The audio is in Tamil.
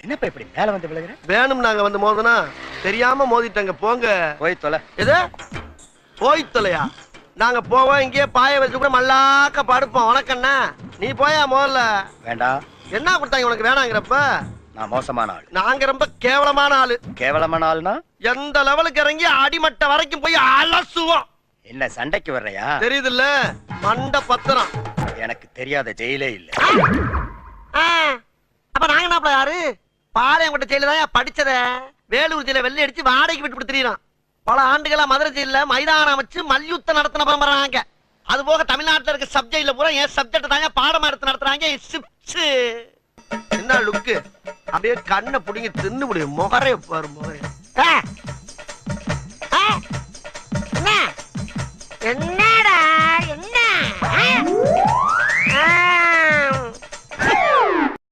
என்னப்பா இப்படி மேல வந்து விழுகுற? வேணும் நாங்க வந்து மோதனா தெரியாம மோதிட்டங்க. போங்க போய் தொலை. எது போய் தொலையா? நாங்க போவோம், இங்கே பாய வச்சு கூட மல்லாக்க படுப்போம். உனக்கண்ணா நீ போயா முதல்ல. வேண்டாம். என்ன கொடுத்தாங்க உனக்கு வேணாங்கிறப்ப? நான் மோசமான ஆள். நாங்க ரொம்ப கேவலமான ஆளு. கேவலமான ஆள்னா எந்த லெவலுக்கு இறங்கி அடிமட்ட வரைக்கும் போய் அலசுவோம். என்ன சண்டைக்கு வர்றையா? தெரியுதுல்ல, மண்ட பத்திரம். எனக்கு தெரியாத ஜெயிலே இல்ல. அப்ப நாங்க என்ன யாரு? பாளையங்கோட்டை ஜெயில தான் படிச்சத. வேலூர் ஜெயில வெள்ளை அடிச்சு வாடகைக்கு விட்டு கொடுத்துறான். பல ஆண்டுகளா மதுரை ஜெயில மைதானம் அமைச்சு மல்யுத்தம் நடத்தின பரம்பராங்க. அது போக தமிழ்நாட்டில் இருக்க சப்ஜெக்ட்ல பூரா என் சப்ஜெக்ட் தாங்க பாடமா எடுத்து நடத்துறாங்க. என்ன லுக்கு? அப்படியே கண்ணை புடிங்கி தின்னு முடியும். முகரே பாரு முகரே. என்ன